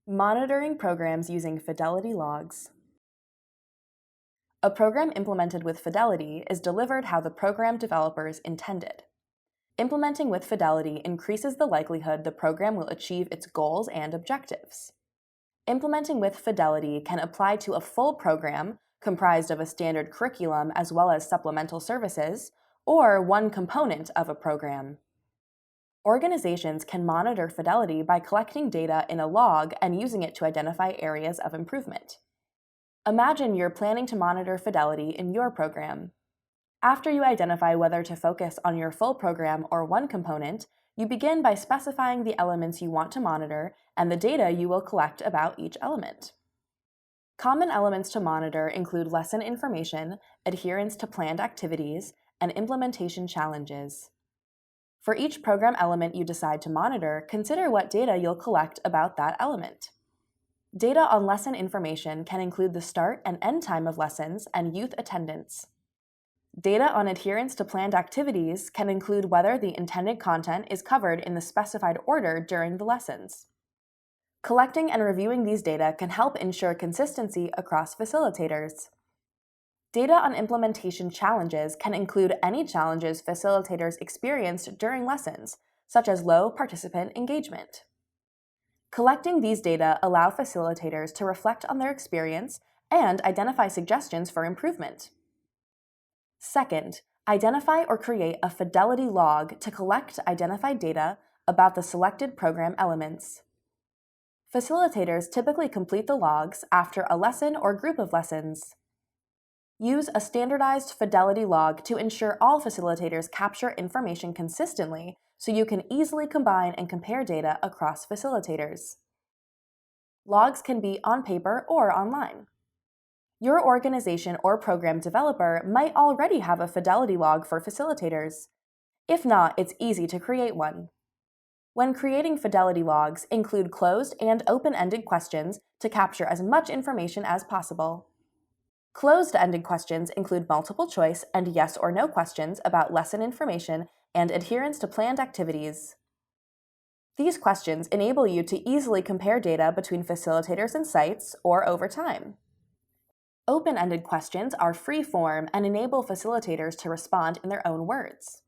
Monitoring programs using Fidelity logs. A program implemented with Fidelity is delivered how the program developers intended. Implementing with Fidelity increases the likelihood the program will achieve its goals and objectives. Implementing with Fidelity can apply to a full program comprised of a standard curriculum as well as supplemental services, or one component of a program. Organizations can monitor Fidelity by collecting data in a log and using it to identify areas of improvement. Imagine you're planning to monitor Fidelity in your program. After you identify whether to focus on your full program or one component, you begin by specifying the elements you want to monitor and the data you will collect about each element. Common elements to monitor include lesson information, adherence to planned activities, and implementation challenges. For each program element you decide to monitor, consider what data you'll collect about that element. Data on lesson information can include the start and end time of lessons and youth attendance. Data on adherence to planned activities can include whether the intended content is covered in the specified order during the lessons. Collecting and reviewing these data can help ensure consistency across facilitators. Data on implementation challenges can include any challenges facilitators experienced during lessons, such as low participant engagement. Collecting these data allow facilitators to reflect on their experience and identify suggestions for improvement. Second, identify or create a Fidelity log to collect identified data about the selected program elements. Facilitators typically complete the logs after a lesson or group of lessons. Use a standardized Fidelity log to ensure all facilitators capture information consistently so you can easily combine and compare data across facilitators. Logs can be on paper or online. Your organization or program developer might already have a Fidelity log for facilitators. If not, it's easy to create one. When creating Fidelity logs, include closed and open-ended questions to capture as much information as possible. Closed-ended questions include multiple choice and yes or no questions about lesson information and adherence to planned activities. These questions enable you to easily compare data between facilitators and sites or over time. Open-ended questions are free-form and enable facilitators to respond in their own words.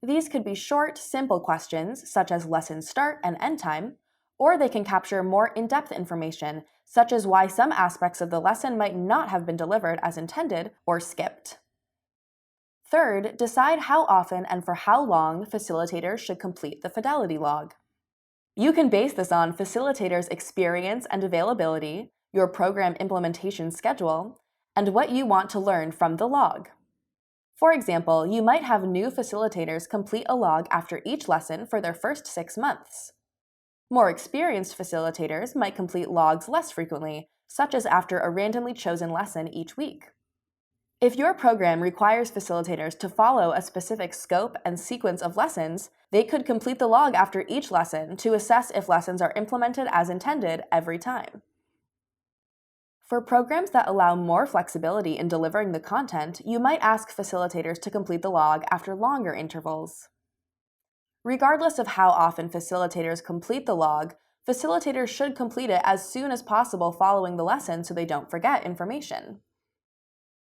These could be short, simple questions, such as lesson start and end time, or they can capture more in-depth information, such as why some aspects of the lesson might not have been delivered as intended or skipped. Third, decide how often and for how long facilitators should complete the Fidelity log. You can base this on facilitators' experience and availability, your program implementation schedule, and what you want to learn from the log. For example, you might have new facilitators complete a log after each lesson for their first 6 months. More experienced facilitators might complete logs less frequently, such as after a randomly chosen lesson each week. If your program requires facilitators to follow a specific scope and sequence of lessons, they could complete the log after each lesson to assess if lessons are implemented as intended every time. For programs that allow more flexibility in delivering the content, you might ask facilitators to complete the log after longer intervals. Regardless of how often facilitators complete the log, facilitators should complete it as soon as possible following the lesson so they don't forget information.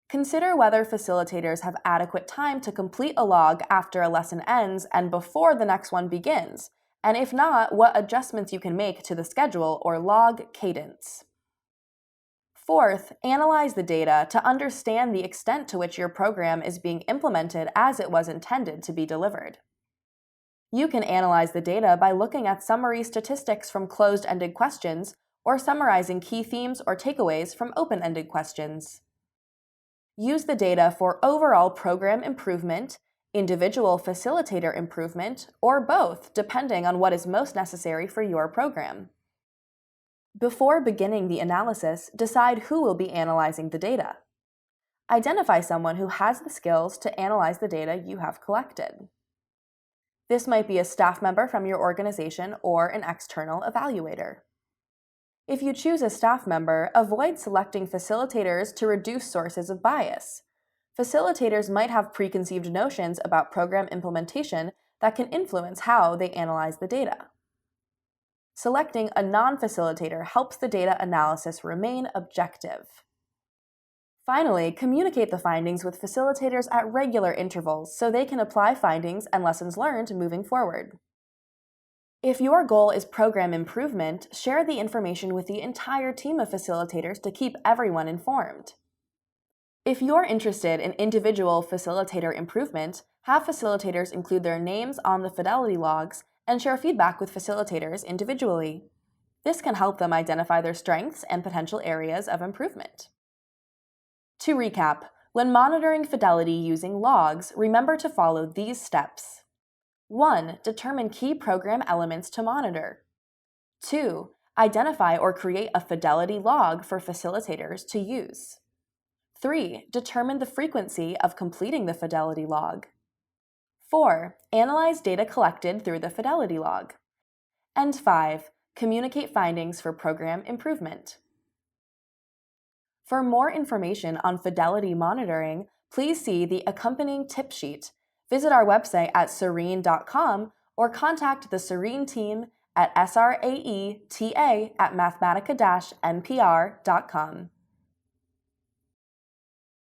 Consider whether facilitators have adequate time to complete a log after a lesson ends and before the next one begins, and if not, what adjustments you can make to the schedule or log cadence. Fourth, analyze the data to understand the extent to which your program is being implemented as it was intended to be delivered. You can analyze the data by looking at summary statistics from closed-ended questions or summarizing key themes or takeaways from open-ended questions. Use the data for overall program improvement, individual facilitator improvement, or both, depending on what is most necessary for your program. Before beginning the analysis, decide who will be analyzing the data. Identify someone who has the skills to analyze the data you have collected. This might be a staff member from your organization or an external evaluator. If you choose a staff member, avoid selecting facilitators to reduce sources of bias. Facilitators might have preconceived notions about program implementation that can influence how they analyze the data. Selecting a non-facilitator helps the data analysis remain objective. Finally, communicate the findings with facilitators at regular intervals so they can apply findings and lessons learned moving forward. If your goal is program improvement, share the information with the entire team of facilitators to keep everyone informed. If you're interested in individual facilitator improvement, have facilitators include their names on the Fidelity logs and share feedback with facilitators individually. This can help them identify their strengths and potential areas of improvement. To recap, when monitoring Fidelity using logs, remember to follow these steps. 1. Determine key program elements to monitor. 2. Identify or create a Fidelity log for facilitators to use. 3. Determine the frequency of completing the Fidelity log. 4. Analyze data collected through the Fidelity log. And 5. Communicate findings for program improvement. For more information on Fidelity monitoring, please see the accompanying tip sheet. Visit our website at serene.com or contact the Serene team at sraeta@mathematica-npr.com.